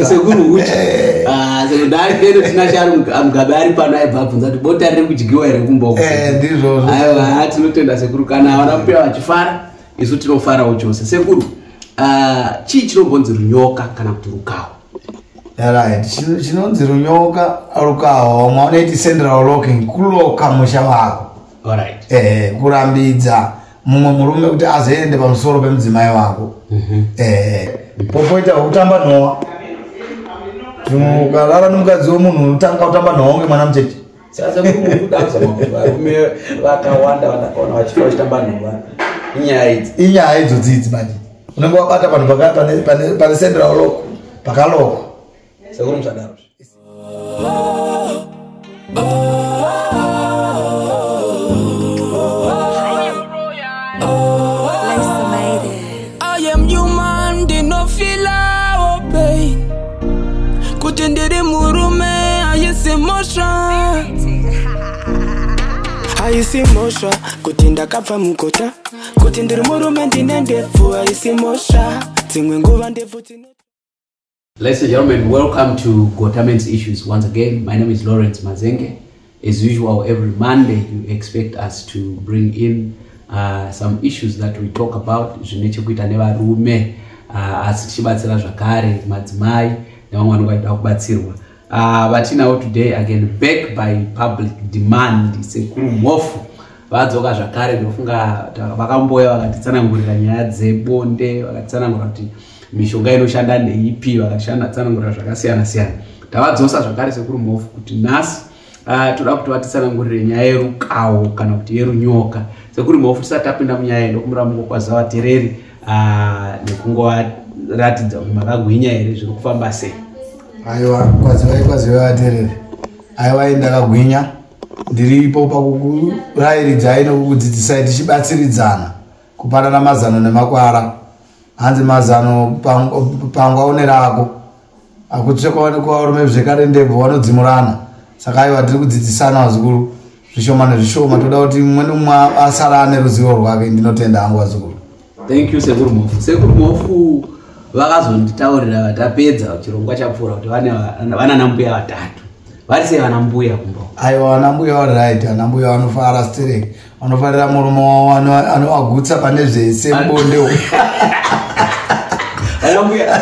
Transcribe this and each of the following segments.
sekuru uchi saka ndari kendo tinashari amugabari pano aibvabvunza kuti bota riri kudyiwa here kumboko ndizvozvo aiwa tinotenda sekuru kana havana kupewa vachifara isu tinofarawo chose sekuru chii chinobvonzi runyoka kana kuti rukawa right chinonzi runyoka rukawa vamwe vanoiti central locking kuloka musha wako alright kurambidza mumwe murume kuti azoende pamusoro pemudzimai wako popoita kutamba nhowa ukarara nomukadzi womunhu unotanga kutamba nhowa ngemwana mucheche sasa varume vakawanda vanakaona vachifa vachitamba nhowa inyaya idzodzidzi manje unenge wabata panhu pane central lock pakaloko sekuru musadaro kutendere murume aisimosha kuti ndakabva mugota kutendere murume ndine ndefu aisimosha dzimwe nguva ndefu. Ladies and gentlemen, welcome to Gotamen's Issues once again. My name is Lawrence Mazenge. As usual, every Monday you expect us to bring in some issues that we talk about. Zvinechekuita nevarume asi tichibatsira zvakare madzimai nevamwe vanongoida kubatsirwa. Vatinawo today again back by public demand. Sekuru Mofu vadzoka zvakare ndofunga vakamboya vakatitsanangurira nyaya dzebonde, vakatitsanangurira kuti mishonga inoshanda neipi, vakatitsanangurira zvakasiyana siyana. Tavadzosa zvakare Sekuru Mofu kuti nhasi toda kuti vatitsanangurire nyaya yerukawo kana kuti yerunyoka. Sekuru Mofu tisati tapinda munyaya ndokumira mungokwaza vatereri nekungovaratidza kuti makagwinya here zviri kufamba sei. Aiwa kwaziva vatereri aiwa ndakagwinya ndiripo pakurairidzai nokukudzidzisai tichibatsiridzana kupanana mazano nemakwara. Hanzi mazano pangwa unerako akutsvekwa varume zvekare ndebvo vanodzimurana. Saka aiwa tiri kudzidzisana wazukuru zvishoma nezvishoma. Toda kuti mumwe nomumwe asara ane ruzivo rwake. Ndinotenda hangu wazukuru. Thank you Sekuru Mofu. Sekuru Mofu vakazonditaurira vatapedza chirongwa chapfuura kuti vana nambuya vatatu. Vari sei vana mbuya kumbo? Aiwa vana mbuya vari right. Vana mbuya vanofara stereki. Vanofarira murume wavo anovagutsa pane zvese bondewo.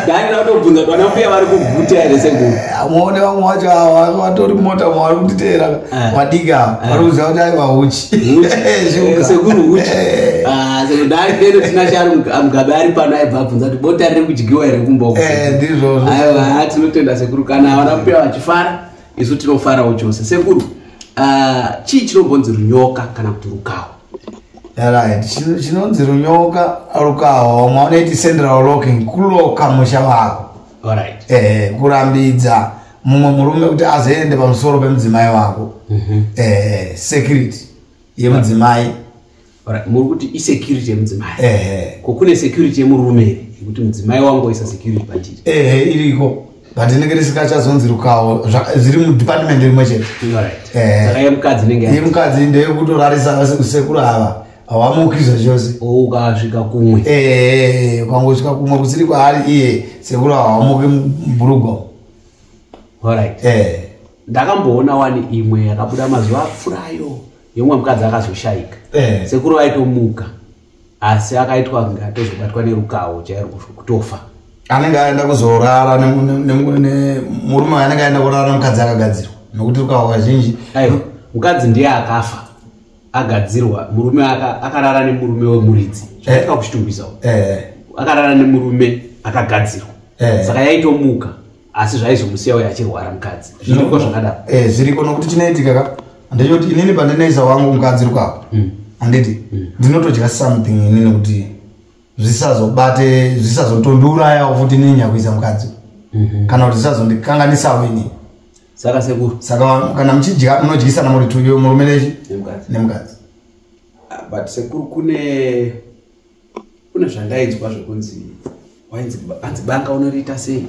Ndakatobvunza kuti vana mbuya vari kuguta here Sekuru? Muone vamwe wacho vatori mota vari kutiteera vadika vari kuziva kuti aiwa uchi. Sekuru uchi. Saka ndari kendo tinashari amugabari pano aibvabvunza kuti bota riri kudyiwa here kumboko. Ndizvozvo. Aiwa tinotenda Sekuru kana havana kupewa vachifara isu tinofarawo chose. Sekuru chii chinobvonzi runyoka kana kuti rukawa? Right chinonzi runyoka rukawa vamwe vanoiti central locking kuloka musha wako. Alright. Kurambidza mumwe murume kuti azoende pamusoro pemudzimai wako. Security yemudzimai. Alright, muri kuti isecurity yemudzimai. Kokune security yemurume here kuti mudzimai wangu isa security panjiri. Iriko. But inenge risingachazonzi rukawa zviri mudepartment rimwe chete. Alright. Saka yemukadzi nenge yemukadzi ndeyekutorarisa sekuru ava havamukiza chose. Ukasvika kumwe. Ukangosvika kumwe kusiri kwaari iye sekuru havamuki mburugwa. Alright. Ndakamboona wani imwe yakabuda mazuva apfuurayo yomwe mukadzi akazoshaika. Sekuru vaitomuka asi akaitwa kunge atozobatwa nerukawo chairo kutofa. Anenge aenda kuzorara murume anenge aenda kurara nomukadzi akagadzirwa nokuti rukawa kazhinji. Aiwa mukadzi ndiye akafa agadzirwa, murume akarara nemurume wemuridzi. Zvaitika kuchitumbisa akarara nemurume akagadzirwa. Saka yaitomuka asi zvaizomusiyawo yachirwara mukadzi. Zviriko zvakadaro. Zviriko nokuti chinoitika ndechoti inini pandinoisa wangu mukadzi rukawa handiti ndinotodya something inini kuti zvisazotonduraya futi ninya kuisa mukadzi kana kuti zvisazondikanganisawo inini. Saka Sekuru kana muchidya munodyisana muri tuyo murume nemukadzi. But Sekuru kune zvandaidzwa zvokunzi hanzi banga unoriita sei.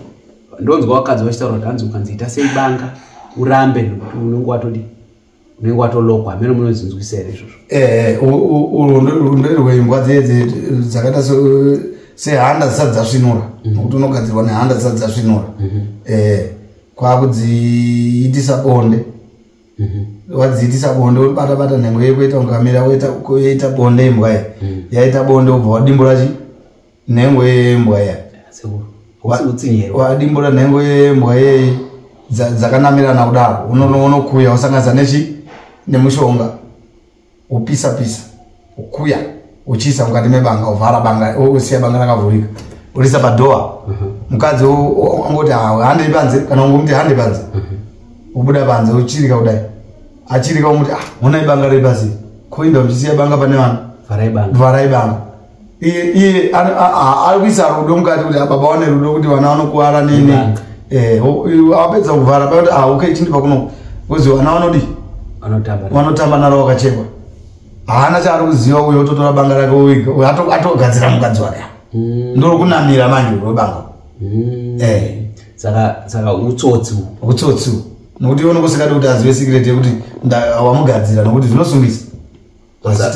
Ndonzwa vakadzi vachitaura kuti hanzi ukanziita sei banga urambe nokuti unenge watolokwa. Hamene munozvinzwisa here izvozvo? Urwo ndorweimbwa dzedze dzakaita sehanda dzisati dzasvinura nokuti unogadzirwa nehanda dzisati dzasvinura kwakudziitisa bonde wadziitisa bonde wobata nhengo yekuita ungamira woita bonde imbwa yaita bonde ubva wadimbura nhengo yembwa wadimbura nhengo yembwa dzakanamirana kudaro unokuya usanganisa nemushonga upisa ukuya uchisa mukati mebanga uvhara banga usiya banga rakavhurika urisa padhoa mukadzi angoti hande panze kana ungomuti hande panze ubuda panze uchirika kudai achirika umuti muna ibanga riri pasi koinda uchisiya banga pane vanhu vharai banga iye ari kuisa rudo mukati kuti baba wane rudo kuti vana vanokuwara nini apedza kuvhara pakuti okay chindipa kuno kuzi vana vanodi vanotamba naro wakachekwa haana chaari kuziva uyo ototora banga rake uiga atogadzira mukadzi wake ndori kunamira manje webanga saka utsotsi nokuti iwe nokusikati kuti azive sikireti yekuti wamugadzira nokuti zvinosungisa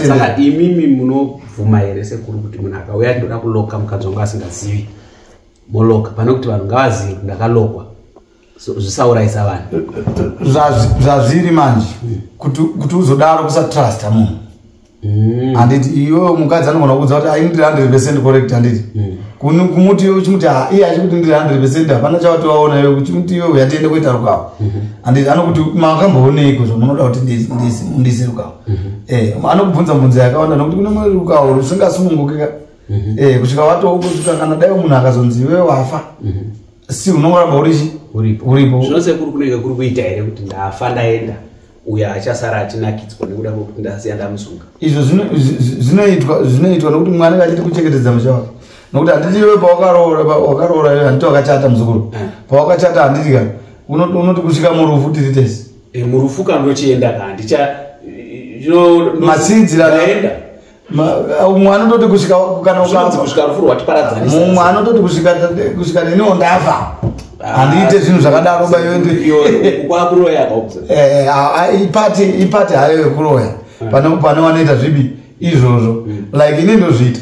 saka imimi munovhuma here sekuru kuti munhu akauya ndoda kuloka mukadzi wangu asingazivi moloka pane kuti vanhu ngavazive kuti ndakalokwa zvisaurayisa vanhu zvazviri manje kuti uzodaro kusatrusta munhu handiti iwe mukadzi anogona kuudza kuti aindiri 100% correct handiti kumuti iwe uchimuti iye achikuti ndiri 100% hapana chavati waona iwe uchimuti iwe yatiende kuita rukavo handiti anokuti makambooneko zvamunoda kuti ndise rukavo anokubvunza yakawanda nokuti kune mwe rukavo rusingasumungukika kusvika watokusvika kana dai munhu akazonzi iwe wafa si unongoramba uripo zvinose kuri kunenge kuri kuita here kuti ndafa ndaenda uyo achasara achinakidzwa nekuda kwekuti ndasiya ndamusunga izvo zvinoitwa nokuti mwana anenge achiti kuchengetedza musha wake nokuti handiti iwe pawakaroora iwe handiti wakachata muzukuru pawakachata handiti kana unoti kusvika murufu tiritesi murufu kana ndochienda kandicha matsinziraenda mumwe anototi kusvika kana mumwe anototi kusvika neniwo ndafa handiite zvinhu zvakadaro ipati hayo yekuroya pane wanoita zvibi izvozvo like ine ndozviita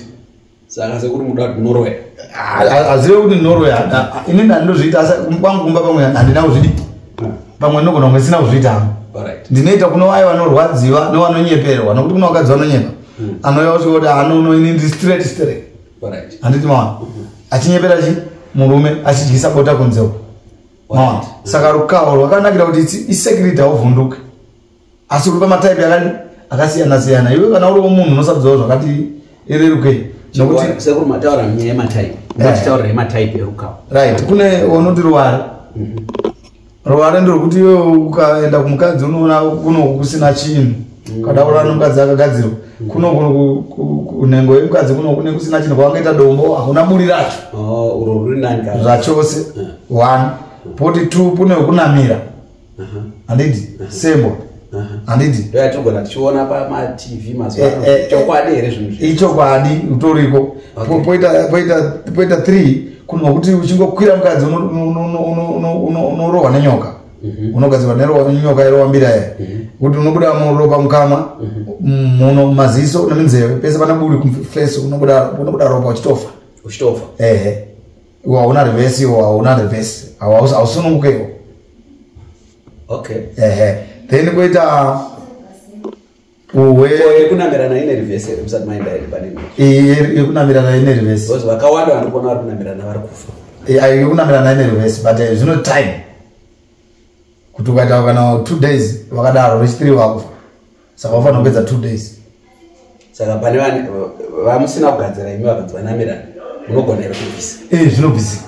saka sekuri muda kuti munoroya hazive kuti ndinoroya inini handinozviita asi kwangu kumba pamwe handina kuzvidi pamwe ndinogona kunge sina kuzviita hangu ndinoita kuno ai vanorwadziwa nevanonyeperwa nokuti kuna vakadzi vanonyepa anouya kuti kuti anonoini ndi straight handiti mawana achinyepera murume achidyisa bota kunzeo mawana saka rukavo rwakanakira kuti isecurity hauvhunduke asi uri pamataipi akasiyana-siyana iwe kana uriwo munhu unosabzawo zvakati irerukei nokuti sekuri mataura munyaya yemataipi machitaurira yemataipi erukavo right kune unoti ruware ndirwekuti iwe ukaenda kumukadzi unoona kuno kusina chinhu kadaura nomukadzi akagadzirwa kuno nhengo yemukadzi kuno kune kusina chinhu kwavangaita dombo hakuna buri racho zvachose 1 poti 2 kune kunamira handiti sembwa handiti ndoyatigona tichiona pamatv mazuvachokwadi here zvinhu ichokwadi utoriko poita 3 kuno kuti uchingokwira mukadzi unorohwa nenyoka unogadzirwa nenyoka yerovambira kuti unobuda muropa mukama muno maziso neminzeve pese pana buri kumfeso unobuda ropa uchitofa hauna revesi hauna revesi hausunungukewo then kuita kunamirana ine revesi musati maenda iri panini yekunamirana ine revesi vakawanda vanokona vari kunamirana vari kufa yekunamirana ine revesi but zvino time kuti ukaita kana 2 days vakadaro rechi3 wakufa saka ufanira kupedza 2 days saka pane vamusina kugadzira imi vakanzi vanamirana munogona here kubvisa zvinobvisika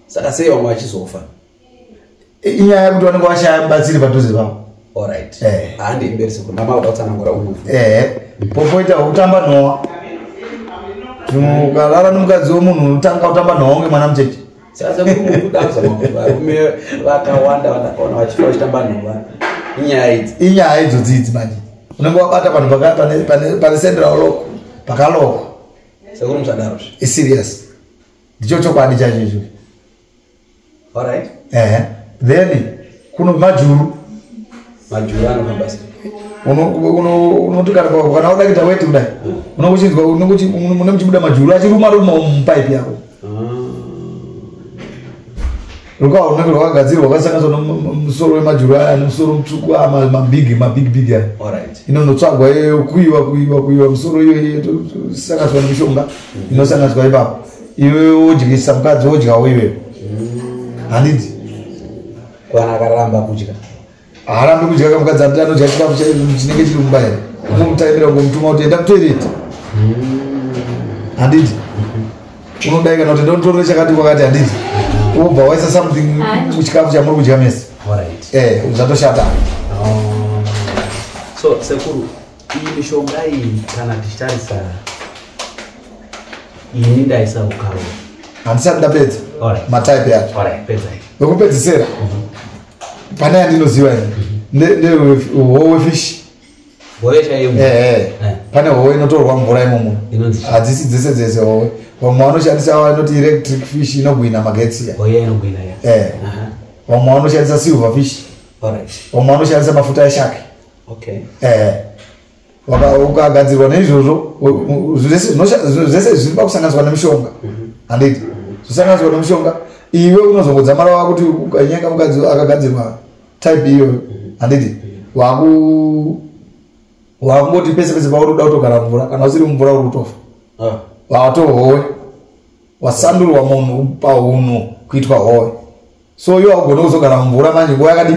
saka sei vamwe vachizofa inyaya yekuti vanenge vashaya mubatsiri padhuze pavo alright handi imberisi kuti mamauda kutsanangura unofu popoita kutamba nhowa ukarara nomukadzi womunhu unotanga kutamba nhowa unge mwana mucheche saka varume vakawanda vakaona vachifa vachitamba nhowa inyaya idzodzidzi manje unenge wabata panhu pane central lock pakalokwa sekuri musadaro iserious ndicho chokwadi chacho icho alright then kuno majuru anofamba sei unoti kana uda kuita weti kudai Unongochizwa mune muchibuda majuru achiruma mupipe yako. Ruka unenge rwakagadzirwa wakasanganiswa nomusoro wemajuru aya nemusoro mutsvuku mabig aya. Alright. Inonotsvagwa kuiwa musoro iyo sanganiswa nemishonga inosanganiswa ipapo. Iwe wodyisa mukadzi wodyawo iwewe. Handiti. Kwana akaramba kudya. Harambi kudya kamukadzi anodya chikafu chinenge chiri mumba here. Unomutaimira kungomutuma kuti enda kutoireti. Handiti. Unodai kana kuti ndotorere chakati kwakati handiti. Ubva waisa something muchikafu chamuri kudya mese. Alright. Uzatoshata. So sekuru iyi mishonga iyi kana tichitarisa ini ndaisa ukawo. Handisati ndapedza. Alright. Matype yacho. Alright, pedza. Wekupedzisira. Pane yandinoziva ini. Howe fish. Howe chaiyo. Pane howe inotorwa mvura imomo. Inonzi. Hadzisi dzese howe. Vamwe vanoshandisa vanoti electric fish inogwina magetsi. Howe inogwina ya. Vamwe vanoshandisa silver fish. Alright. Vamwe vanoshandisa mafuta eshake. Okay. Ukagadzirwa neizvozvo zvese zviri pakusanganiswa nemishonga. Handiti. Zvisanganiswa nemishonga. Iwe unozongodzamara wakuti ukanyanga mukadzi akagadzirwa type iyo. Handiti. Wakungoti pese pauri kuda kutogara mvura kana usiri mvura uri kutofa. Watohowe. Wasandurwa munhu paunhu kuitwa howe. So iwe wakugona kuzogara mvura manje nguva yakadi?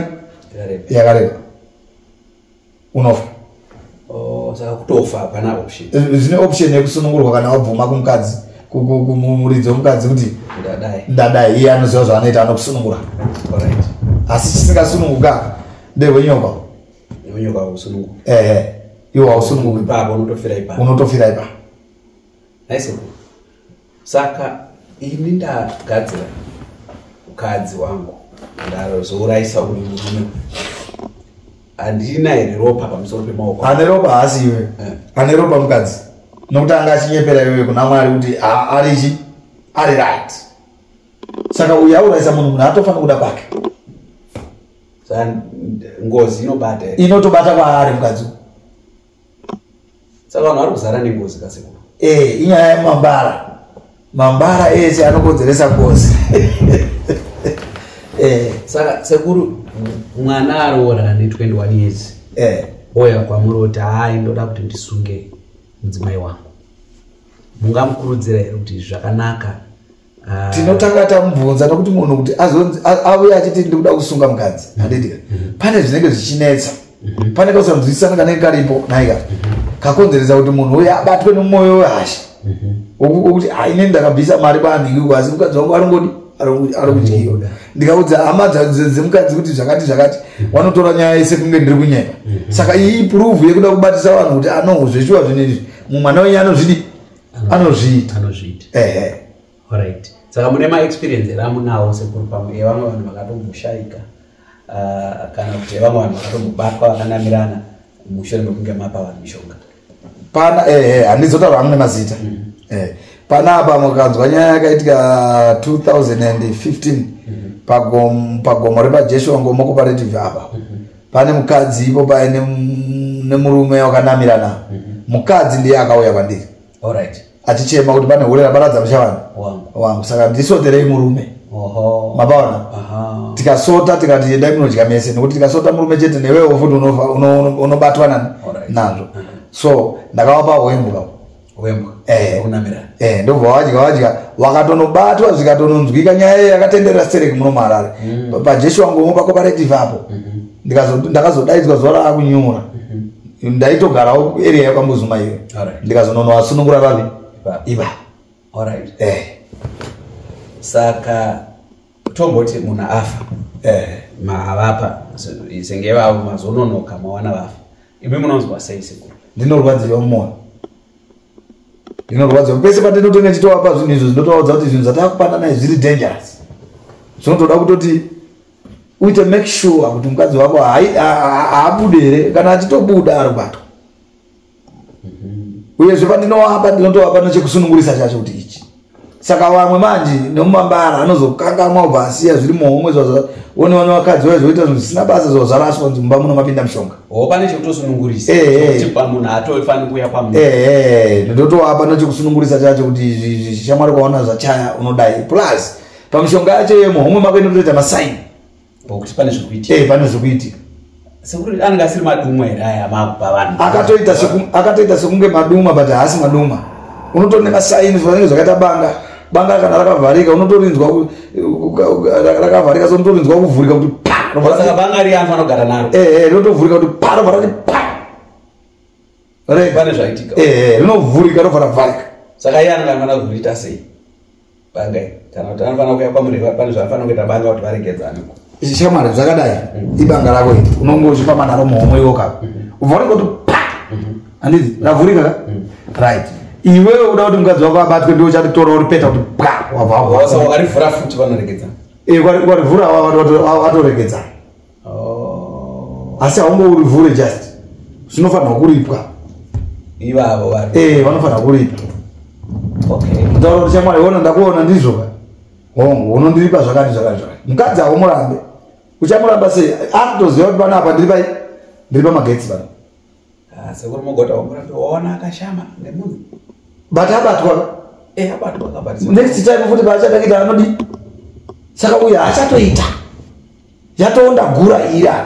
Yakareba. Unofa. Saka kutofa hapana option. Zvine option yekusunungurwa kana wabvuma kumukadzi kumuridzi womukadzi kuti ndadai iye anoziva zvaanoita anokusunungura. Asi chisingasununguka ndehwenyoka. Nyoka usunungu. Iwe hausununguki. Ipapo unotofira ipapo. Unotofira ipapo. Nice. Saka ini ndagadzira mukadzi wangu ndazouraisa uri murume. Andina here ropa pamusoro pemaoko. Ane ropa haasi iwe. Ane ropa mukadzi. Nokuti anga achinyepera iwe kuna Mwari kuti ari right. Saka uyu auraisa munhu atofana kuda kwake. Saka ngozi inobata. Inotobata kwaari mukadzi. Saka vanhu vari kuzara nengozi kasekuru. Inyaya yemambara. Mambara ese anokonzeresa ngozi. Saka sekuru mwana aroora ane 21 years. Oya kwamuri kuti ndoda kuti ndisunge mudzimai wangu. Mungamukurudzira here kuti zvakanaka? Tinotanga tamubvunza nokuti munhu kuti auye achiti ndikuda kusunga mukadzi. Handiti. Pane zvinenge zvichinetsa. Pane kakusanzwisana kanenge karipo naika. Kakonzeresa kuti munhu uye abatwe nemwoyo wehasha. Wokuti ine ndakabvisa mari paandiki asi mukadzi wangu ari kudyiwa. Ndikaudza hama dzemukadzi kuti zvakati vanotora nyaya yese kunge ndiri kunyepa. Saka iyi proof yekuda kubatisa vanhu kuti zveshuwa zvinezvi mumwana wenyu anozviita. Alright. Saka mune ma-experience here amunawo sekuru pamwe evamwe vanhu vakatomboshaika kana kuti evamwe vanhu vakatombobatwa vakanamirana mushure mekunge mapa vanhu mishonga? Pana handizotaura amwe mazita. Panapa mukanzwa nyaya yakaitika 2015 pagomo repaJeshua Ngomo Cooperative apa. Pane mukadzi ipo paine nemurume wakanamirana. Mukadzi ndiye akauya kwandiri. Alright. Achichema kuti pane hore raparadza mushavana wangu. Saka ndisoterei murume. Mabaona. Tikasota tikati endai munodya mese nokuti tikasota murume chete newewo futi unobatwa nazvo. So ndakavapa wembuka. Ndobva wadya wakatonobatwa zvikatononzwika nyaya yakatenderera stereki muno muHarare. PaJeshua Ngomo paCooperative apo ndakazodaidzwa zuva raakunyura. Ndaitogarawo area yakambozuma iyo. Ndikazononowasunungura papi ipa. Alright. Saka tomboti munhu afa. Mahavapa senge vavo mazononoka mawana vafa. Imi munonzwa sei sekuru? Ndinorwadziwa mumwoyo. Pese patinotonga titovapa zvinhu izvo zvinotovaudza kuti zvinhu zvatakupandana zviri dangerous. Zvinotoda kutoti uite make sure kuti mukadzi wako haabude here kana achitobuda ari kubatwa. Uyezve pandinovapa ndinotovapa nechekusunungurisa chacho kuti ichi Saka wamwe manje nomambara anozokangamwa ubasiya zviri muhomwe zvazo one wakadzi wazoita zvisina basa zvozaraswa dzimba muno mapinda mishonga. Pane chekutosunungurisa kuti pamunhu atofani kuya pamunhu. Ndotoapa nochekusunungurisa chacho kuti zvishamwari kwaona zvachaya unodai plus pamishonga yacho yemuhomwe mako inotoita masaini kuti pane zvekuitika. Pane zvekuitika. Sekuri anga asiri maduma ere aya makupa vanhu. Akatoita sekunge maduma but haasi maduma. Unotone masaini zvinenge zvakaita banga kana rakavharika unotorinzwa rakavharika so unotorinzwa kuvhurika kuti pa. Saka banga ri anhu anogara naro. Unotovhurika kuti pa rovharika pa. Pane zvaitika. Rinovhurika rovharika. Saka iye anofana kuzviita sei? Banga kana kuti anofana kuya pamureva pane zvafanira kuita banga kuti varegedzane. Shamwari zvakadai ibanga rako iri unongochipa naro muhomwe yoka uvharika kuti pa anditi ravhurika right iwewe uda kuti mukadzi wako abatwe ndio uchatitora uripeta kuti pa wabva saka wakarivhura futi vanoregedzana. Warivhura watoregedzana. Asi haungourivhure just zvinofanira kuripwa ivavo vari vanofanira kuripwa. Okay, kuti shamwari ona ndakuona ndizvo ka hongo unondiripa zvakati mukadzi haumurambe uchamuramba sei akutoziva kuti panapa ndiri pamagetsi pano. Sekuri mugota wamurambe waona akashama nemunhu but abatwa abatwa akabatisa next time futi paachadakita anodi saka uyu haachatoita yatoonda gura ira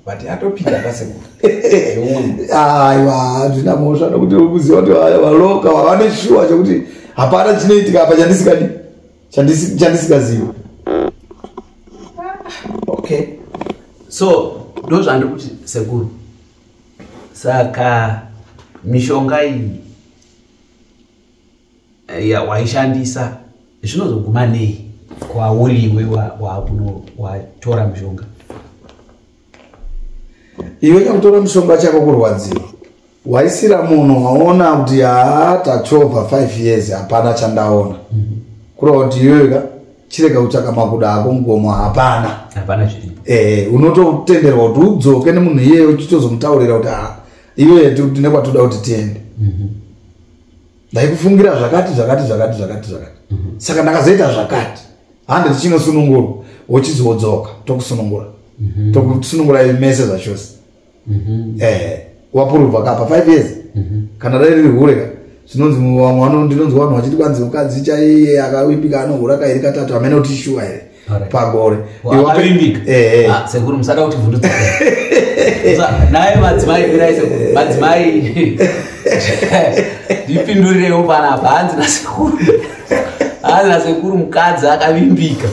but atopita kasekuri. Aiwa zvina mosva nokuti ukuziva kuti valoka vane shuwa chokuti hapana chinoitika apa chandisikazivi. Okay, so ndo zvandiri kuti sekuru saka mishonga iyi waishandisa zvinozoguma nei kwauriwe watora mishonga? Iwe chakutora mishonga chako kurwadziwa waisira munhu waona kuti tachovha 5 years hapana chandaona kureva kuti iweka chirega kutsvaka makuda ako mugomo hapana zviripo. Unototenderwa kuti udzoke nemunhu iyeye uchitozomutaurira kuti iwe tine kwatoda kuti tiende ndaikufungira zvakati saka ndakazoita zvakati hande tichinosunungurwa wochizodzoka tokusunungura tokusunungura mese zvachose wapururwa kapa 5 years kana dai riri hureka zvinonzi ndinonzwa vanhu vachiti kwanzi mukadzi chaiye akawimbika anohura kairi katatu amene kuti shuwa here pagore sekuru musada kuti vhundutsa naye madzimai ndipindurirewo panapa hanzi nasekuru mukadzi akavimbika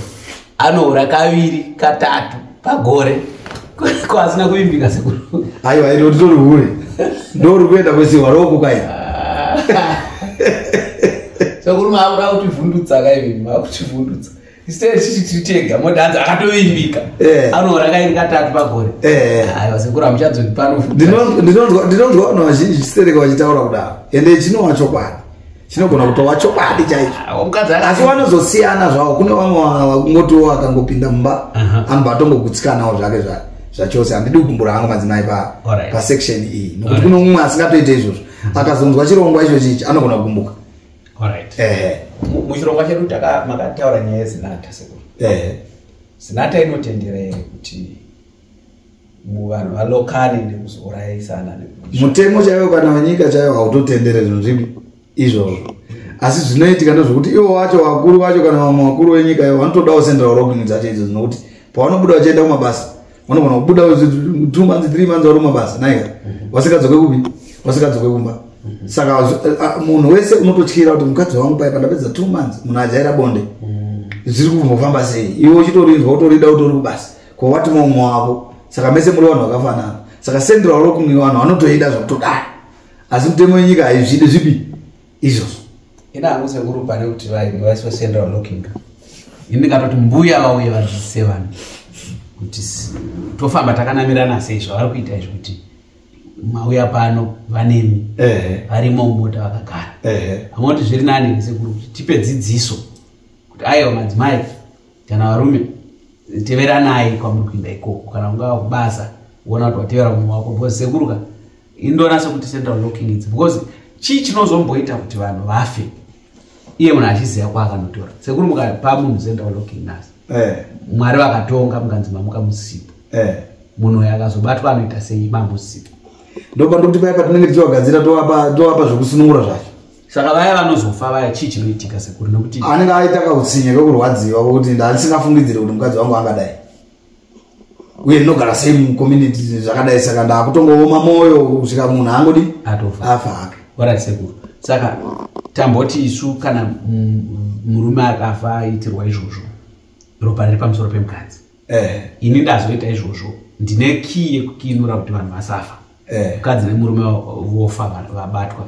anohura kaviri katatu pagore kwasina kuvimbika sekuru. Aiwa ino nditori hure ndori kuenda kwesiwa roko kai sekuru maura kuti vhundutsa kaivi makuti vhundutsa instead chichitega modanza akatovimbika anohura kairi katatu pagore. Aiwa sekuru amuchadzoni pano ndinonzwa vanhu vazhinji chisereka vachitaura kudaro ende chinova chokwadi chinogona kutova chokwadi chaicho asi vanozosiyana zvavo. Kune vamwe vakungotiwo akangopinda mumba anobva atongogutsikanawo zvake zvachose handidi kukumbura hangu madzimai pasection iyi nokuti kuno mumwe asingatoite izvozvo akazonzwa chirongwa icho chichi anogona kukumbuka. Muchirongwa chedu makataura nyaya yezinatha sekuru. Zinatha inotendera here kuti muvanhu valokane nekuzourayisana? Mutemo chaiwo kana wenyika chaiwo hautotendere zvinhu zvipi izvozvo asi zvinoitika ndozvokuti ivo wacho vakuru vacho kana vamwe vakuru venyika ivo vanotodawo central locking dzacho idzo dzinokuti pavanobuda vachienda kumabasa vanogona kubuda 2 months 3 months vari kumabasa naika vasikadzoke kupi vasikadzoke kumba. Saka munhu wese unototyira kuti mukadzi wangu pai pandapedza 2 months munhu ajaira bonde zviri kumbofamba sei iwe uchitorinzwa utorida utori kubasa kwawati mumwe wavo. Saka mese muri vanhu vakafanana. Saka central locking vanhu vanotoida zvakutodai asi mutemo wenyika haizvidi zvipi izvozvo. Ina hangu sekuru pane kuti vaiswa central locking indikatoti mbuya vauye vadzidzise vanhu kuti tofamba takanamirana sei zvavari kuita izvo kuti mauya pano vanemi varimo mumota vakagara vamwe kuti zviri nani sekuru kuti tipe dzidziso kuti aiwa madzimai kana varume teveranai kwamuri kuinda ikoko kana ungava kubasa uona kuti watevera mumwe wako because sekuruka indona sekuti central locking idzi because chii chinozomboita kuti vanhu vafe iye munhu achiziva kwaakanotora sekuri mukapa munhu zenda looking nas mwari vakatonga mukanzima mukamusipo munhu uyu akazobatwa anoita sei mamusipo ndopandokuti paya patinenge tichivagadzira tovapa zvekusunungura zvacho saka vaya vanozofa vaya chii chinoitika sekuri nokuti anenge aita kautsinye kekurwadziwa kuti ndisingafungidzire kuti mukadzi wangu angadai uye ndinogara sei mucommunity zvakadai saka ndakutongooma mwoyo kusvika munhu angodi afa hake orai sekuru saka tamboti isu kana murume akafa aitirwa izvozvo ropa riri pamusoro pemukadzi ini ndazoita izvozvo ndine kii yekukiinura kuti vanhu vasafa mukadzi nemurume vofa vabatwa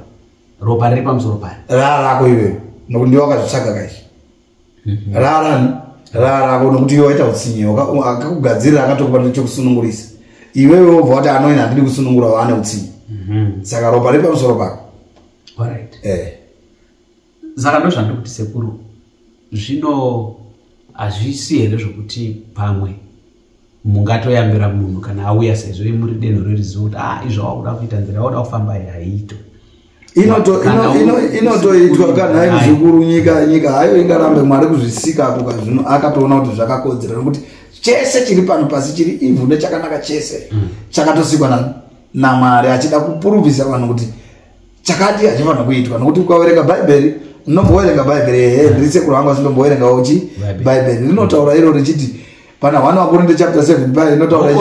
ropa riri pamusoro pari rarako iweyo nokuti ndiwe wakazvitsvaga kaishi rarako nokuti iwe waita utsinye akakugadzirira akatokupa chekusunungurisa iwewe wobva wati anoina handidi kusunungura waane utsinye saka ropa riri pamusoro pako alright saka ndo zvandikuti sekuru zvino hazvisi here zvokuti pamwe mungatoyambira munhu kana auya sezvo muri denho reruzivo kuti izvo wauda kuita nzira wauda kufamba haito inotoitwa kanhai zvikuru nyika hayo ingarambe mwari kuzvisika zvino akatoona kuti zvakakodzera nokuti chese chiri pano pasi chiri ivhu nechakanaka chese chakatosikwa naMwari achida kupuruvisa vanhu kuti chakati hachifanira kuitwa nokuti ukaverenga bhaibheri unomboverenga bhaibheri ndirisekuru wangu asindomboverenga uchi bhaibheri rinotaura iro richiti pana 1 Wakorinte chapter 7 bhaibheri rinotaura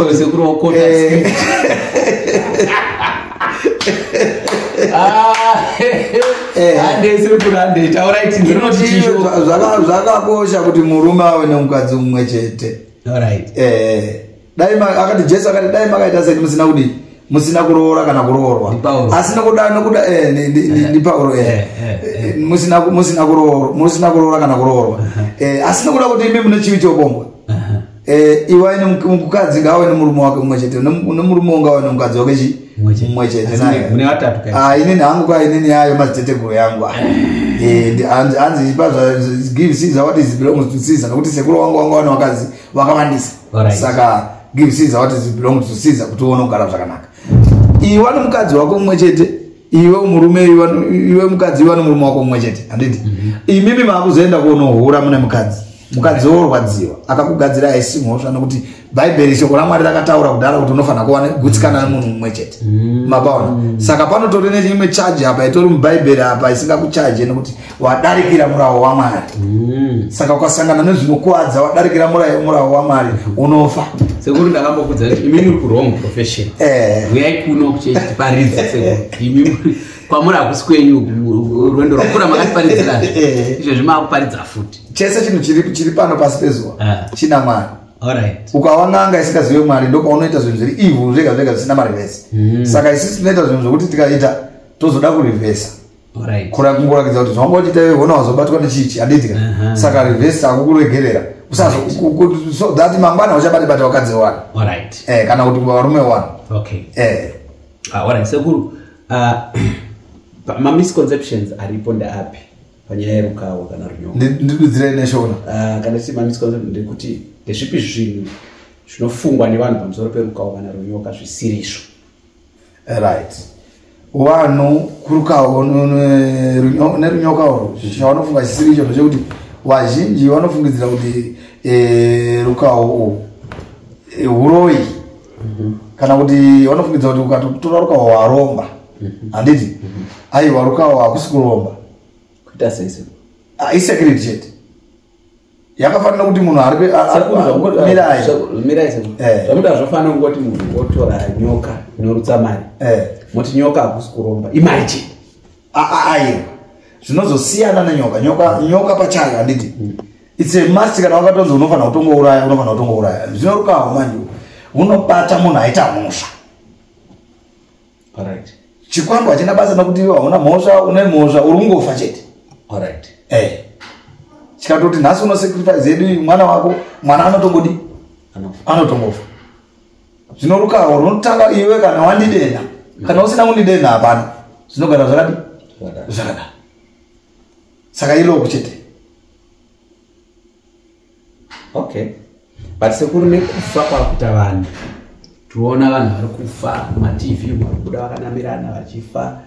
zvakakosha kuti murume ave nemukadzi mumwe chete akati Jesu akati dai makaita sei musina kudii musina kuroora kana kuroorwa asina kuda nokuda ni Paulo musina kuroora kana kuroorwa asina kuda kuti imi mune chivi chopombwa iwai nemukadzi ngawe nemurume wake mumwe chete nemurume ngawe nemukadzi wake mumwe chete naye inini hangu kwa inini yayo maziteteguro yangu hanzi give Caesar what is belongs to Caesar nokuti sekuru wangu wane wakadzi wakawandisa saka give Caesar what is belongs to Caesar kuti uone kugara zvakanaka iwe nemukadzi wako mumwe chete iwe murume iwe mukadzi iwe nemurume wako mumwe chete handiti imimi maakuzoenda kunohura mune mukadzi worwadziwa akakugadzira aisi mhosva nokuti bhaibheri shoko raMwari rakataura kudhara kuti unofanira kuwana gutsikana nemunhu mumwe chete mapaona saka panotori nechimwe chaji apa itori mubhaibheri apa isingakuchaje nokuti wadarikira murayiro waMwari saka ukasangana nezvinokuwadza wadarikira murayiro waMwari unofa sekuru ndakambokudza kuti imini uri kurong profession uyai kuno kuchetiparidza sekuru imimi kwamuri hakusi kwenyu rwendo rwakura makatiparidzirana izvo zvimakuparidza futi chese chinhu chiri pano pasi pezuva china Mwari alright ukawa n'anga isingazive Mwari ndokaunoita zvinhu zviri evil zvega zvega zvisina marivhesi saka isisi tinoita zvinhu zvokuti tikaita tozoda kurivhesa kungorakidza kuti zvangochita iwe hona wazobatwa nechichi haditika saka rivhesi akukuregerera so that mangwana uchabatibata wakadzi wani kana kuti varume wani alright sekuru misconceptions aripo ndeapi panyaya yerukawo kana runyonga ndidudzirei neshona kana si misconception ndekuti ndezvipi zvinhu zvinofungwa nevanhu pamusoro perukawo kana runyoka zvisiri izvo right vanhu kurukawo nerunyoka chavanofunga chisiri icho ndechekuti vazhinji vanofungidzira kuti rukawo uroyi kana kuti vanofungidzira kuti ukatotora rukawo waromba handiti aiwa rukawo hakusi kuromba kuita seise isecret chete yakafanira kuti munhu mirai zvamuda zvofanira kungoti munhu otora nyoka inorutsa mari moti nyoka hakusi kuromba imari chete aiwa zvinozosiyana nenyoka pachayo handiti it's a must kana wakatonzi unofanira kutongouraya zvinorukawo manje unobata munhu aita mhosva alright chikwangwa hachina basa nokuti iwe hauna mhosva une mhosva uri kungofa chete alright chikatoti nhasi unosacrifice yedu mwana wako mwana anotongodi anotongofa zvinorukawo runotanga iwe kana wandidena kana usina kundidena hapana zvinogara zvakada saka iloku chete okay but sekuru nekufa kwakuita vanhu tuona vanhu vari kufa matv vari kubuda vakanamirana vachifa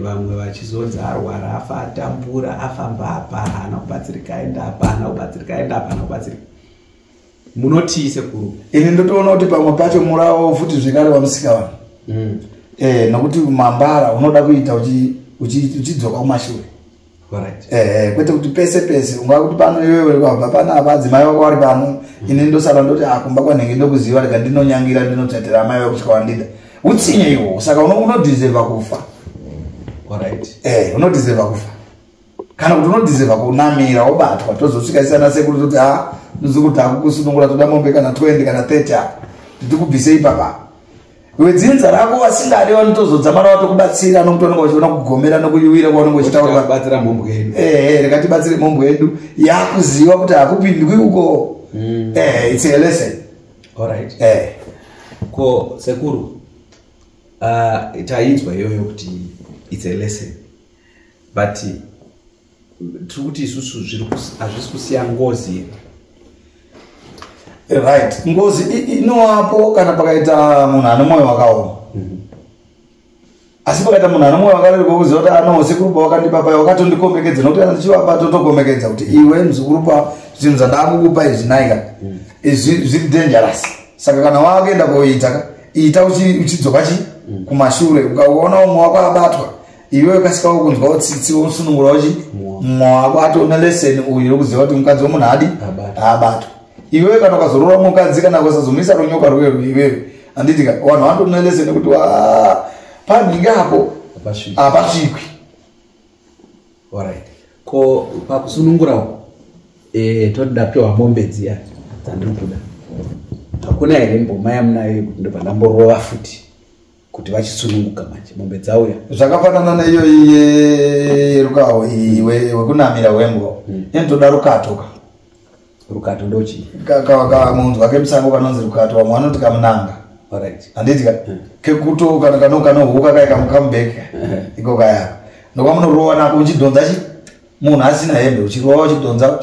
vamwe vachizonzi arwara afa atambura afamba apa hana kubatsirika aenda apa hana kubatsirika aenda apa hana kubatsirika. Munoti sekuru ini ndotoona kuti pamwe pacho murawo futi zvekare wamusikawana nokuti mambara unoda kuita uchidzoka kumashure. Alright. Kwete kuti pese pese ungakuti pano iwewe wabva pana avadzimai vako vari pano ini ndosara ndoti akumba kwanhenge ndokuziva rega ndinonyangira ndinotsatira amai vako kusvika wandida utsinye iwo saka unodeserva kufa. Alright. Unodeserva kufa kana kuti unodeserva kunamira wobatwa tozosvika isana sekuru toti nozikuti akukusunungura toda mombe kana 20 kana 30 titikubvisei papa iwe dzinza rako wasingadi wanotozodzamana watokubatsira nokutononga uchiona kugomera nokuyuwira kwaunonga uchitaura batsira mombo yedu rekatibatsire mombo yedu yakuziva kuti hakupindwi uko. It's a lesson. Alright. Ko sekuru tainzwa iyoyo kuti it's a lesson but tikuti isusu hazvisi kusiya ngozi. Right, ngozi inowapo kana pakaita munhu ane mwoyo wakaoma. Asi pakaita munhu ane mwoyo wakarerwa kuziva kuti anosekuru wakandipa payo wakatondikombekedza nokuti kana tichivapa totokombekedza kuti iwe muzukuru pa zvinhu zvandakukupa izvi naika zviri dangerous. Saka kana wakuenda koita ita uchidzoka kumashure ukaona umwe wako abatwa iwe ukasikawo kunzwa utsitsi wosunungura mumwe wako atona lesson uyu yokuziva kuti mukadzi womunhu abatwa. Iwe kana ukazorora mukadzi kana ukasazomisa runyoka rwewe iwewe handitika vanhu vanotona lesson kuti panhinge apo hapasvikwi. Alright. Ko pakusunungura toda kupiwa mombe dziya dzandiri kuda hakuna here mboma yamunayo kuti ndobva ndamborova futi kuti vachisununguka manje mombe dzauya zvakafanana neiyo yerukawo iwe wekunamira wembo inotoda rukato ndochi munhu wake musango kanonzi rukato vamwe vanoti kamunanga. Alright. Handitika kekuto kana kanohuka kaikamukambeke iko kaya ndokamunorowa nako uchidhonza munhu asina hembe uchirowa uchidhonza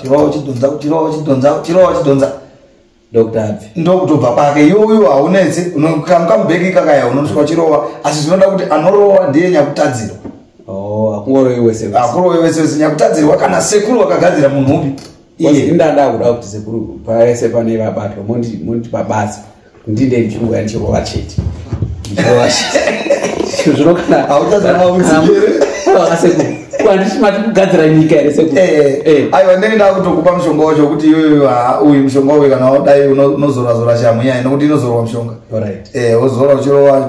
Dr. ndokutobva pake iyoyo haunetse kamukambeke kakaya unosvika uchirowa asi zvinoda kuti anorowa ndiye nyakutadzirwa. Hakungorowi wese nyakutadzirwa kana sekuru wakagadzira munhu upi ndada kuda kuti sekuru paese pane vabatwa mundi pabasa ndinde ndichirwa ndichirova chete zvinokana hauchazvaasekuru kwandishimati kugadzira nyika here sekuru. Aiwa ndenda kutokupa mushonga wacho kuti uyu mushonga uyu kana dai unozorazora shamunyaya nokuti inozorwa mushonga. Wozora uchirowa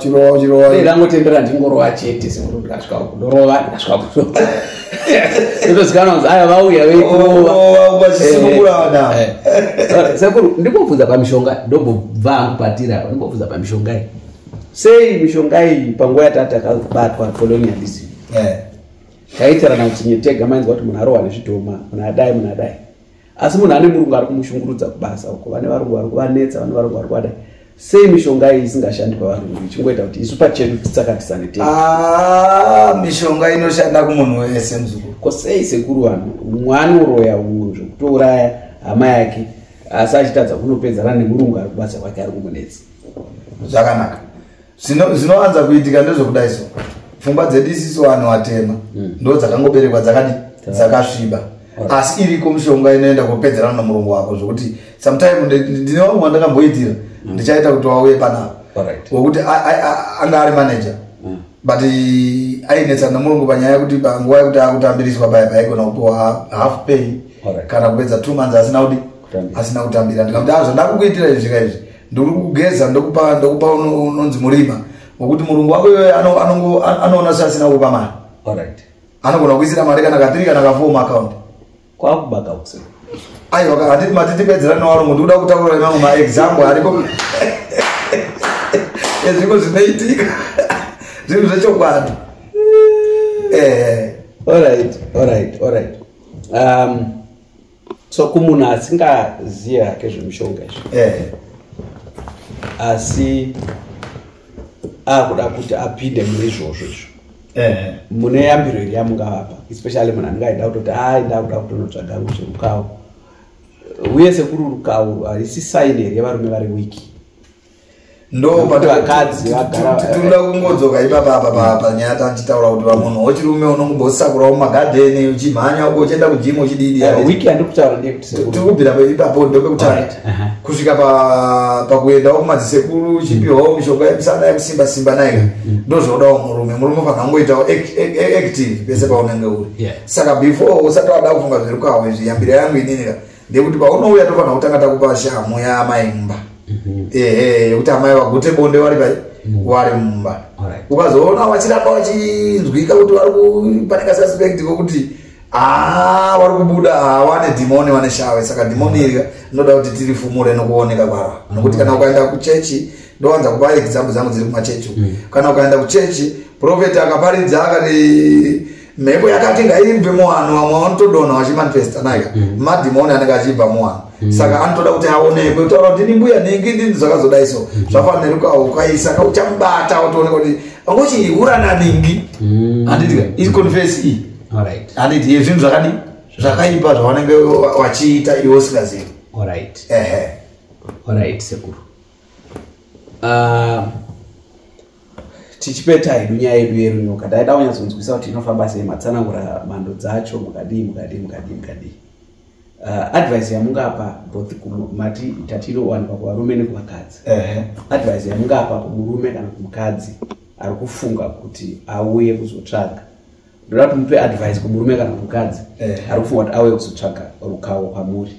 ndangotendera ndingorova chete sekuru ndikasvika kundorova ndikasvika kushonga ndotozikana kunzi aya vauya veisunungura sekuru ndimbobvunza pamishonga ndombobva hangu patira ndimbobvunza pamishonga iyi sei mishonga iyi panguva yatakabatwa following handisi taitirana kuti nyetega mainzwa kuti munhu arohwa nezvidhoma munhu adai asi munhu ane murungu ari kumushungurudza kubasa uko vane varungu vari kuvanetsa vane varungu vari kuvadai sei mishonga iyi isingashandi pavarungu ichingoita kuti isu pachedu tisakatisane tega. Mishonga inoshanda kumunhu wese muzukuru. Ko sei sekuru vanhu mumwe anoroya umwe zvokutouraya hama yake asi achitadza kunopedzana nemurungu ari kubasa kwake ari kumunetsa. Zvakanaka zvinowanza kuitika ndezvokudai so pfungwa dzedu isiso vanhu vatema ndo dzakangoberekwa dzakasviba asi iriko mishonga inoenda kopedzerana nomurungu wako zvokuti sometime ndine vamwe vandakamboitira ndichaita kuti wauye panapa wokuti anga ari manager but ainetsana nomurungu panyaya yekuti panguva yekuti akutambiriswa baya aigona kupiwa half pay kana kupedza 2 months asina kutambira ndikamuti zvandakukuitira izvi zvika izvi ndiri kugeza ndokupa unonzi murima wokuti murungu wako iyoyo anoona seasina kupa mari. Anogona kuisira mari kana ka3 kana ka4 muaccount kwakubaka kuse aiwa handiti matitipedzera nevarungu ndikuda kutaura mamwe maexample ariko ezviko zvinoitika zvinhu zvechokwadi. Alright. So kumunhu asingaziva hake zvemishonga izvi asi akuda kuti apinde mune izvozvo izvo mune yambiro iri yamungavapa especially munhu angaida kutoti ndakuda kutonotsvaga rukawo uye sekuru rukawo harisi saini here yevarume vari wiki. ndo vakadzi vagara tinoda kungodzoka ipapa panyaya tanchitaura kuti vamunhu wechirume unongosakurawo mumagadheni uchimhanya uko uchienda kujimu uchididi wiki andikutaura ndekuti tikubvira ipapo ndopekutanga kusvika pakuendawo kumadzisekuru uchipiwawo mishonga yekusana yekusimba simba naika ndozvodawo murume fanira kungoitawo active pese paunenge uri saka before usati wada kufunga zviri kwawe zviyambira yangu ininika ndekuti paunouya tofanira kutanga takupa shamu yaamai mumba yekuti amai vagute bonde vari mumba ukazoona vachiramba vachinzwika kuti panenge suspect vokuti vari kubuda vane dhimoni vane shave saka dhimoni iri ndoda kuti tirifumure nokuoneka kwaro nokuti kana ukaenda kuchechi ndowanza kupa example dzangu dziri kumachechi kana ukaenda kuchechi profeti akaparidza akati mhepo yakati ngaibve muvanhu vamwe vanotodonha vachimanifesta naika madhimoni anenge achibva muvanhu saka anotoda kuti aonekwe utaura kuti ndini mbuya nhingi ndini zvakazodaiso zvafanira ukaisa kauchamubata watooneka kuti angochihura naningi handitika iconfesi iyi handiti zvinhu zvakadi zvakaipa zvavanenge vachiita iwo usingazivi sekuru tichipeta hedu nyaya yedu yerunyoka taida kunyatsonzwisa kuti inofamba sei matsanangura mhando dzacho mukadii advice yamungapa both mati tatinowanikwa kuvarume nekuvakadzi advice yamungapa kumurume kana kumukadzi ari kufunga kuti auye kuzotsvaga ndoda kuti mupe advice kumurume kana kumukadzi ari kufunga kuti auye kuzotsvaga rukawo pamuri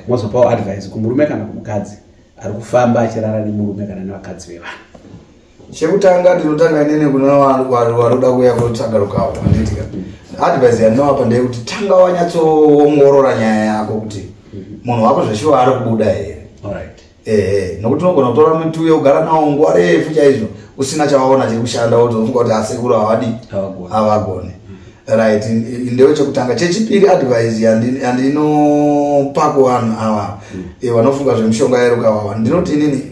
mozopawo advice kumurume kana kumukadzi ari kufamba achirara nemurume kana nevakadzi vevanhu chekutanga ndinotanga inene kuna varoda kuuya kunotsvaga rukawo handitika advice yandinowapa ndeyekuti tanga wanyatsoongorora nyaya yako kuti munhu wako zveshuwa ari kubuda here nokuti unogona kutora mutuyo ugara nawo nguva refu chaizvo usina chavaona chiri kushanda wotofunga kuti asekuru havagone right ndewo chekutanga. Chechipiri advice yandinopa kuvanhu ava vanofunga zvemishonga yerukawawa ndinoti inini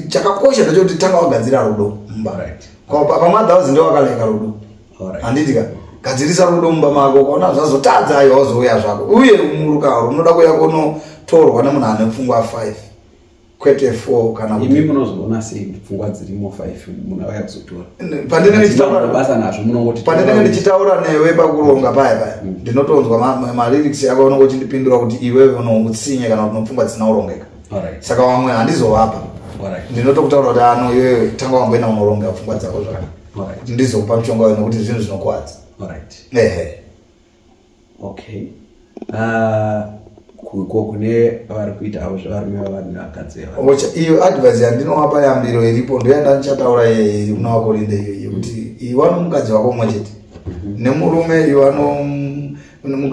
chakakosha ndechekuti tanga wagadzira rudo mumba pamwe 1000 ndio wakaleka rudo handitika gadzirisa rudo mumba mako ukaona zvazotadza aiwa wazouya zvako uye murukawa runoda kuya kunotorwa nemunhu ane pfungwa 5 kwete 4 kana imi munozoona sei pfungwa dzirimo 5 munhu auya kuzotora pandinenge ndichitaura newe pakuronga paya ndinotonzwa malyrics yako unenge uchindipindura kuti iwe unotsinye kana kuti pfungwa dzina urongeka saka vamwe handizovapa ndinotokutaura kuti ano iwewe tanga wamboenda unoronga pfungwa dzako zvakana ndizokupa mushonga wayo nokuti zvinhu zvinokwadza okay kuko kune vari kuita avo zvarume vavanhu vakadzi iyo advice yandinowapa yambiro iripo ndoyanda ndichataura kuna wakorinde iyoyo kuti iwe nomukadzi wako mumwe chete nemurume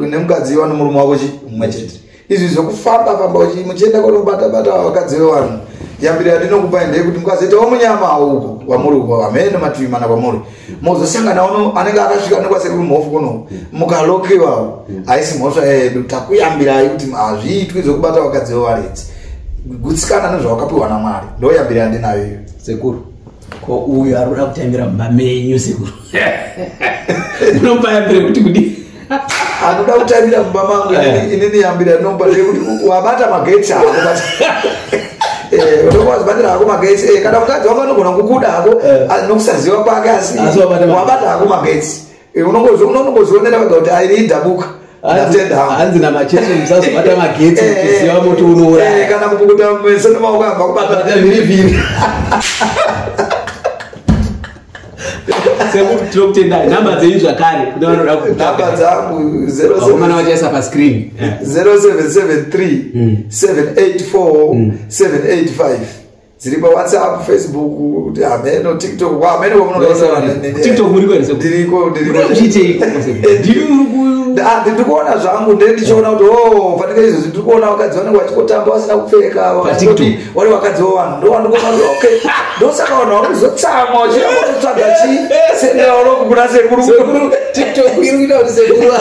nemukadzi iwe nomurume wako mumwe chete izvi zvokufamba muchienda kunobata vakadzi vevanhu yambiro yandinokupa ndeyekuti mukazoitawo munyama uko wamuri uko hamene mativi mana kwamuri mozosangana uno anenge akasvika nekwasekuru mhofu kuno mukalokewawo haisi mhosva yedu takuyambirai kuti hazviitwi zvokubata vakadzi vevaredzi gutsikana nezvawakapiwa naMwari ndoyambiro yandinayo iyo sekuru ko uyu aroda kutambira mumba menyu sekuru unopa yambiro kuti kudi anoda kutambira mumba mangu inini yambiro yandinopa ndeyekuti wabata magetsi ako unokwazibandira hako magetsi kana mukadzi wako anogona kukuda hako nokusaziva kwake asi wabata hako magetsi unongozionera kwega kuti airiidhabuka hanzi namacheso musazobata magetsi kuziva moto unouraya kana kupukuta meso nemaoko amba kubata mhirivhiri sekuti tinokutendai nhamba dzenyu zvakare kune vanoda namba dzangu 07 vachaisa pascreen 0773 784 785 dziri pawhatsapp facebook hameno tiktok hamene TikTok muri kwese diriko uchiteiko ndikuona zvangu ndichiona kuti fanike izvo ndikuona vakadzi vanenge vachikotamba vasina kupfeka vari vakadzi vavanhu ndowandikuona kuti okay ndosaka vanhu vari kuzotsamwa vachiramototsvaga chisendeaunoku kuna sekuru TikTok iri kuita kuti sekuru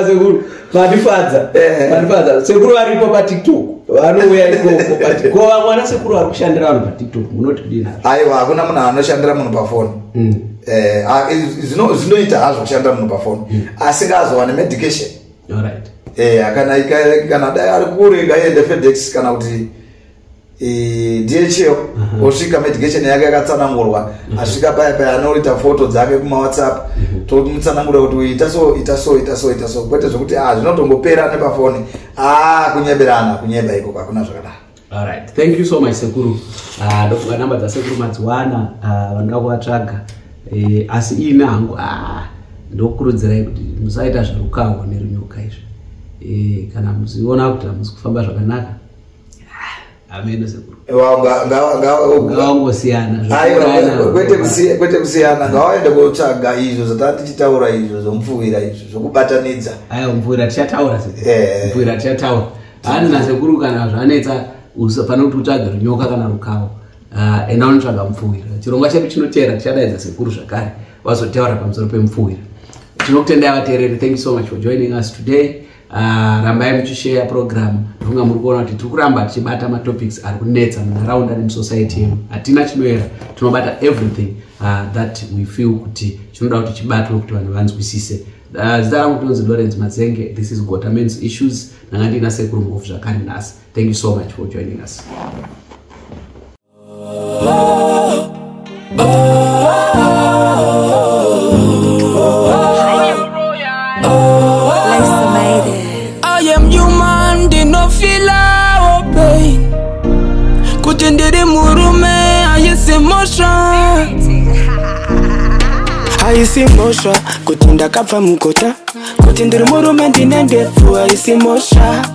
sekuru vandifadza sekuru varipo patiktok vanouya ikoko ko vamwana sekuru vari kushandira vanhu patiktok munoti kudini aiwa hakuna munhu anoshandira munhu pafoni zvinoita hazvo kushandira munhu pafoni asingazowane medication kana dai ari kure ngaende FedEx kana kuti DHL osvika medication yake yakatsanangurwa asvika paya anoita photo dzake kuma WhatsApp tomutsanangura kuti ita so kwete zvokuti zvinotongopera nepafoni kunyeba iko hakuna zvakadaro. All right, thank you so much Sekuru. Ndofunga namba dzaSekuru madziwana vangakuvatsvaga asi ina hangu ndokurudzirai kuti musaita zverukawo nerunyoka izvi kana muziona kuti hamusi kufamba zvakanaka ameno Sekuru ngavangosiyana kwete kusiyana ngavaende kotsvaga izvo zvatati tichitaura izvo zvomupfuwira izvo zvokubatanidza mupfuwira tichataura mupfuwira tichataura hanina Sekuru kana zvanetsa pane kuti utsvage runyoka kana rukawo ena unotsvaga mupfuwira. Chirongwa chedu chinotera tichadaidza Sekuru zvakare vazotaura pamusoro pemupfuwira. Tinokutendai vateereri, thank you so much for joining us today. Rambai muchishare program. Ndofunga muri kuona kuti tiri kuramba tichibata matopics ari kunetsa munharaunda nemusociety yedu. Hatina chinoera, tinobata everything that we feel kuti chinoda kuti chibatwe kuti vanhu vanzwisise. Zita rangu ndinonzi Lawrence Mazenge. This is Gotamen's Issues. Nanga ndina Sekuru Mbofu zvakare nhasi. Thank you so much for joining us. I am human, did not feel our pain. Kutendere murume, I see motion, kutenda kapfa mukota. Kutendere murume ndinendefu, I see motion.